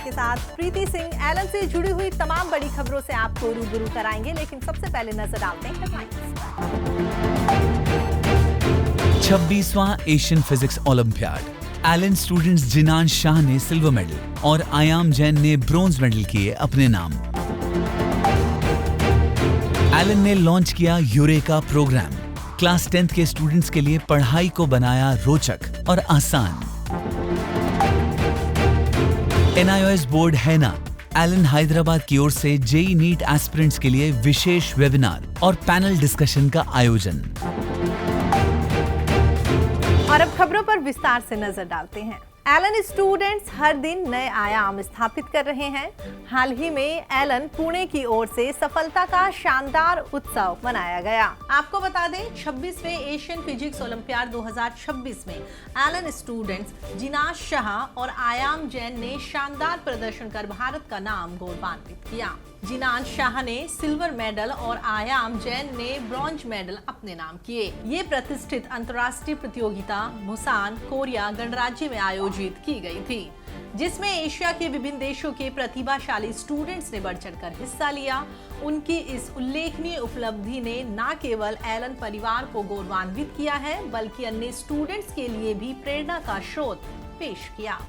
आपके साथ प्रीति सिंह। एलन से जुड़ी हुई तमाम बड़ी खबरों से आपको रूबरू कराएंगे, लेकिन सबसे पहले नजर डालते हैं हेडलाइंस। 26वां Asian physics olympiad. Allen students Jinan Shah ने सिल्वर मेडल और आयाम जैन ने ब्रोंज मेडल किए अपने नाम। एलन ने लॉन्च किया यूरेका प्रोग्राम। क्लास 10th के स्टूडेंट्स के लिए पढ़ाई को बनाया रोचक और आसान। NIOS बोर्ड है ना। एलन हैदराबाद की ओर से जेईई नीट एस्पिरेंट्स के लिए विशेष वेबिनार और पैनल डिस्कशन का आयोजन। और अब खबरों पर विस्तार से नजर डालते हैं। एलन स्टूडेंट्स हर दिन नए आयाम स्थापित कर रहे हैं। हाल ही में एलन पुणे की ओर से सफलता का शानदार उत्सव मनाया गया। आपको बता दें, 26वें एशियन फिजिक्स ओलंपियाड 2026 में एलन स्टूडेंट्स जिनान शाह और आयाम जैन ने शानदार प्रदर्शन कर भारत का नाम गौरवान्वित किया। जिनान शाह ने सिल्वर मेडल और आयाम जैन ने ब्रॉन्ज मेडल अपने नाम किए। ये प्रतिष्ठित अंतर्राष्ट्रीय प्रतियोगिता बुसान, कोरिया गणराज्य में आयोजित की गई थी, जिसमें एशिया के विभिन्न देशों के प्रतिभाशाली स्टूडेंट्स ने बढ़ चढ़कर हिस्सा लिया। उनकी इस उल्लेखनीय उपलब्धि ने न केवल एलन परिवार को गौरवान्वित किया है, बल्कि अन्य स्टूडेंट्स के लिए भी प्रेरणा का स्रोत पेश किया।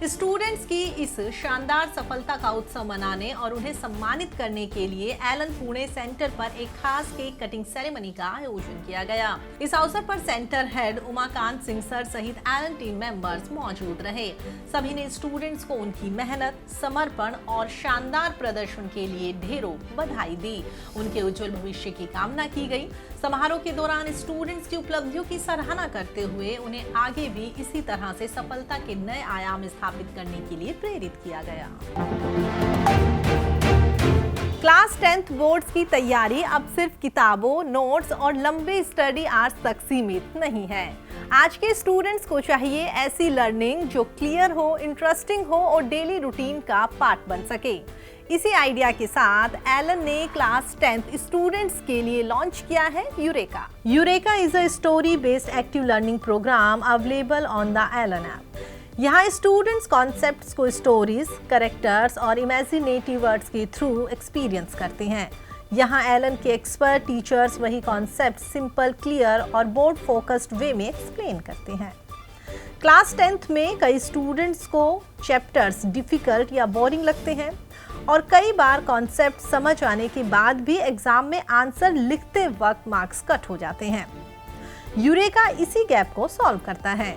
स्टूडेंट्स की इस शानदार सफलता का उत्सव मनाने और उन्हें सम्मानित करने के लिए एलन पुणे सेंटर पर एक खास केक कटिंग सेरेमनी का आयोजन किया गया। इस अवसर पर centre head Umakant Singh sir सहित एलन टीम मेंबर्स मौजूद रहे। सभी ने स्टूडेंट्स को उनकी मेहनत, समर्पण और शानदार प्रदर्शन के लिए ढेरों बधाई दी। उनके उज्जवल भविष्य की कामना की गई। समारोह के दौरान स्टूडेंट्स की उपलब्धियों की सराहना करते हुए उन्हें आगे भी इसी तरह से सफलता के नए आयाम स्थापित करने के लिए प्रेरित किया गया। क्लास 10th बोर्ड्स की तैयारी अब सिर्फ किताबों, नोट्स और लंबे स्टडी आवर्स तक सीमित नहीं है। आज के स्टूडेंट्स को चाहिए ऐसी लर्निंग जो क्लियर हो, इंटरेस्टिंग हो और डेली रूटीन का पार्ट बन सके। इसी आइडिया के साथ एलन ने क्लास 10th स्टूडेंट्स के लिए लॉन्च किया है Eureka. Eureka is a story based active learning programme available on the Allen app. यहाँ स्टूडेंट्स कॉन्सेप्ट्स को स्टोरीज, कैरेक्टर्स और इमेजिनेटिव वर्ड्स के थ्रू एक्सपीरियंस करते हैं। यहाँ एलन के एक्सपर्ट टीचर्स वही कॉन्सेप्ट सिंपल, क्लियर और बोर्ड फोकस्ड वे में एक्सप्लेन करते हैं। क्लास 10th में कई स्टूडेंट्स को चैप्टर्स डिफिकल्ट या बोरिंग लगते हैं और कई बार कॉन्सेप्ट समझ आने के बाद भी एग्जाम में आंसर लिखते वक्त मार्क्स कट हो जाते हैं। यूरेका इसी गैप को सॉल्व करता है।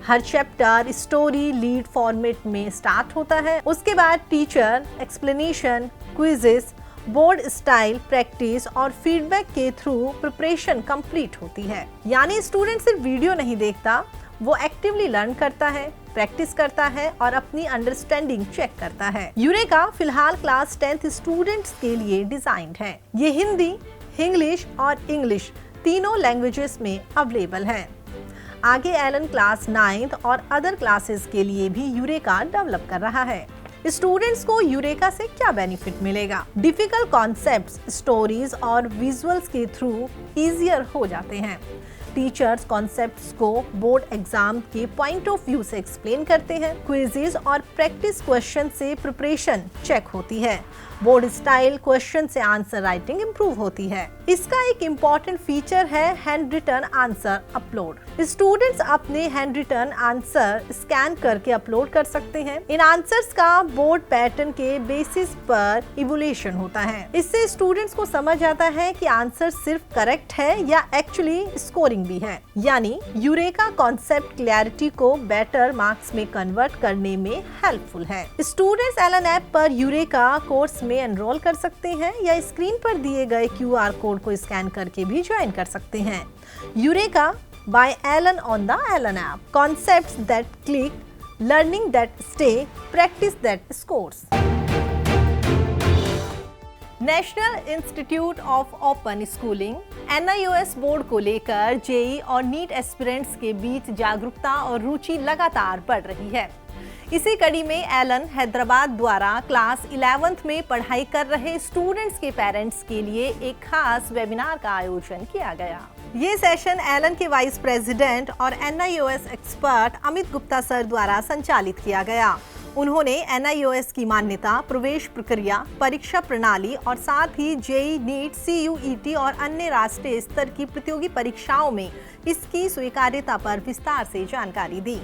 हर चैप्टर स्टोरी लीड फॉर्मेट में स्टार्ट होता है। उसके बाद teacher explanation, quizzes, board style practice और फीडबैक के थ्रू प्रिपरेशन कंप्लीट होती है। यानी स्टूडेंट सिर्फ वीडियो नहीं देखता, वो एक्टिवली लर्न करता है, प्रैक्टिस करता है और अपनी अंडरस्टैंडिंग चेक करता है। यूरेका फिलहाल क्लास 10th स्टूडेंट्स के लिए डिजाइन्ड है। ये हिंदी, इंग्लिश और इंग्लिश तीनों लैंग्वेजेस में अवेलेबल है। आगे एलन क्लास 9th और अदर क्लासेस के लिए भी यूरेका डेवलप कर रहा है। स्टूडेंट्स को यूरेका से क्या बेनिफिट मिलेगा? डिफिकल्ट कॉन्सेप्ट्स, स्टोरीज और विजुअल्स के थ्रू इजियर हो जाते हैं। टीचर्स कॉन्सेप्ट्स को बोर्ड एग्जाम के पॉइंट ऑफ व्यू से एक्सप्लेन करते हैं। क्विजेस और प्रैक्टिस क्वेश्चन से प्रिपरेशन चेक होती है। बोर्ड स्टाइल क्वेश्चन से आंसर राइटिंग इंप्रूव होती है। इसका एक इम्पॉर्टेंट फीचर है hand written answer upload. Students अपने हैंड रिटन आंसर स्कैन करके अपलोड कर सकते हैं। इन आंसर्स का बोर्ड पैटर्न के बेसिस पर इवोल्यूशन होता है। इससे स्टूडेंट्स को समझ आता है कि आंसर सिर्फ करेक्ट है या एक्चुअली स्कोरिंग भी है। यानी यूरेका कॉन्सेप्ट क्लैरिटी को बेटर मार्क्स में कन्वर्ट करने में हेल्पफुल है। स्टूडेंट्स एलन ऐप पर यूरेका कोर्स में एनरोल कर सकते हैं या स्क्रीन पर दिए गए QR कोड को स्कैन करके भी ज्वाइन कर सकते हैं। Eureka by Allen on the Allen app. Concepts that click, learning that stay, practice that scores. National institute of open schooling NIOS board को लेकर जेईई और नीट एस्पिरेंट्स के बीच जागरूकता और रुचि लगातार बढ़ रही है। इसी कड़ी में एलन हैदराबाद द्वारा क्लास 11th में पढ़ाई कर रहे स्टूडेंट्स के पेरेंट्स के लिए एक खास वेबिनार का आयोजन किया गया। ये सेशन एलन के वाइस प्रेसिडेंट और NIOS expert Amit Gupta sir द्वारा संचालित किया गया। उन्होंने NIOS की मान्यता, प्रवेश प्रक्रिया, परीक्षा प्रणाली और साथ ही JEE, NEET, CUET और अन्य राष्ट्रीय स्तर की प्रतियोगी परीक्षाओं में इसकी स्वीकार्यता पर विस्तार से जानकारी दी।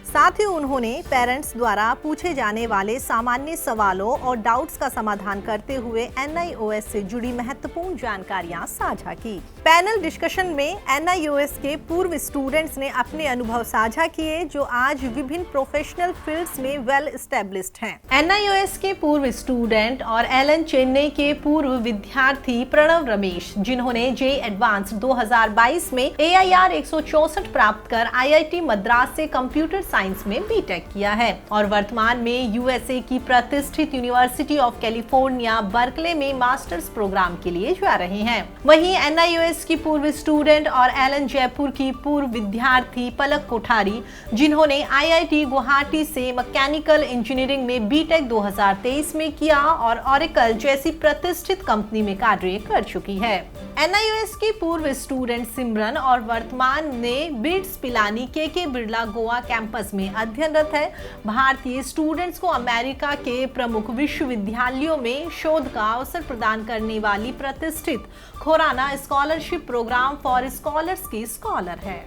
साथ ही उन्होंने पेरेंट्स द्वारा पूछे जाने वाले सामान्य सवालों और डाउट्स का समाधान करते हुए NIOS से जुड़ी महत्वपूर्ण जानकारियां साझा की। पैनल डिस्कशन में NIOS के पूर्व स्टूडेंट्स ने अपने अनुभव साझा किए जो आज विभिन्न प्रोफेशनल फील्ड्स में वेल एस्टेब्लिश्ड हैं। NIOS के पूर्व स्टूडेंट और एलन चेन्नई के पूर्व विद्यार्थी प्रणव रमेश, जिन्होंने JEE एडवांस्ड 2022 में AIR 164 प्राप्त कर IIT मद्रास से कंप्यूटर साइंस में बीटेक किया है और वर्तमान में USA की प्रतिष्ठित यूनिवर्सिटी ऑफ कैलिफोर्निया बर्कले में मास्टर्स प्रोग्राम के लिए जा रहे हैं। वहीं NIOS की पूर्व स्टूडेंट और एलन जयपुर की पूर्व विद्यार्थी पलक कोठारी, जिन्होंने IIT गुवाहाटी से मैकेनिकल इंजीनियरिंग में बीटेक 2023 में किया और ऑरेकल जैसी प्रतिष्ठित कंपनी में कार्य कर चुकी है। NIOS की पूर्व स्टूडेंट सिमरन और वर्तमान में bits Pilani KK Birla Goa campus में अध्ययनरत है। भारतीय स्टूडेंट्स को अमेरिका के प्रमुख विश्वविद्यालयों में शोध का अवसर प्रदान करने वाली प्रतिष्ठित Khorana scholarship programme for scholars की स्कॉलर है।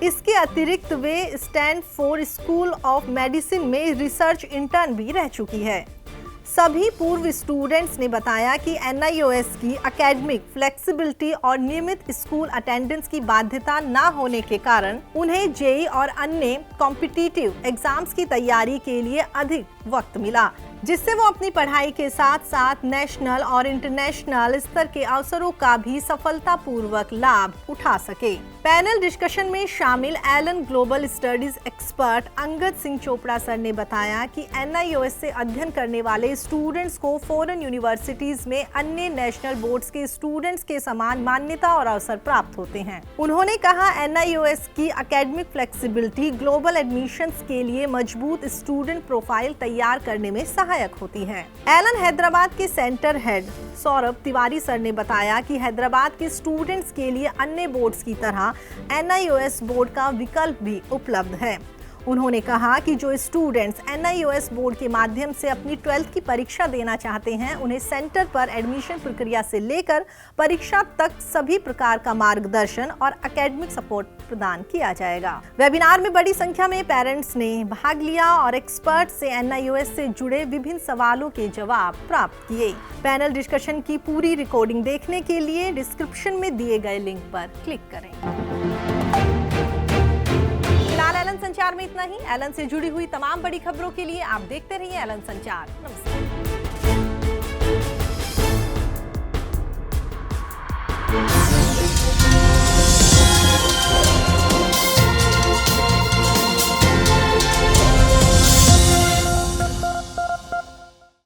इसके अतिरिक्त वे स्टैनफोर्ड स्कूल ऑफ मेडिसिन में रिसर्च इंटर्न भी रह चुकी है। सभी पूर्व स्टूडेंट्स ने बताया कि NIOS की एकेडमिक फ्लेक्सिबिलिटी और नियमित स्कूल अटेंडेंस की बाध्यता न होने के कारण उन्हें JEE और अन्य कॉम्पिटिटिव एग्जाम्स की तैयारी के लिए अधिक वक्त मिला, जिससे वो अपनी पढ़ाई के साथ साथ नेशनल और इंटरनेशनल स्तर के अवसरों का भी सफलतापूर्वक लाभ उठा सके। पैनल डिस्कशन में शामिल Allen global studies expert Angad Singh Chopra sir ने बताया कि NIOS से अध्ययन करने वाले स्टूडेंट्स को फॉरेन यूनिवर्सिटीज में अन्य नेशनल बोर्ड्स के स्टूडेंट्स के समान मान्यता और अवसर प्राप्त होते हैं। उन्होंने कहा NIOS की एकेडमिक फ्लेक्सिबिलिटी ग्लोबल एडमिशंस के लिए मजबूत स्टूडेंट प्रोफाइल तैयार करने में सहायक होती है। एलन हैदराबाद के centre head Saurabh Tiwari sir ने बताया कि हैदराबाद के स्टूडेंट्स के लिए अन्य बोर्ड्स की तरह NIOS बोर्ड का विकल्प भी उपलब्ध है। उन्होंने कहा कि जो स्टूडेंट्स NIOS बोर्ड के माध्यम से अपनी 12th की परीक्षा देना चाहते हैं, उन्हें सेंटर पर एडमिशन प्रक्रिया से लेकर परीक्षा तक सभी प्रकार का मार्गदर्शन और एकेडमिक सपोर्ट प्रदान किया जाएगा। वेबिनार में बड़ी संख्या में पेरेंट्स ने भाग लिया और एक्सपर्ट से NIOS से जुड़े विभिन्न सवालों के जवाब प्राप्त किए। पैनल डिस्कशन की पूरी रिकॉर्डिंग देखने के लिए डिस्क्रिप्शन में दिए गए लिंक पर क्लिक करें। एलन संचार में इतना ही। एलन से जुड़ी हुई तमाम बड़ी खबरों के लिए आप देखते रहिए एलन संचार। नमस्कार।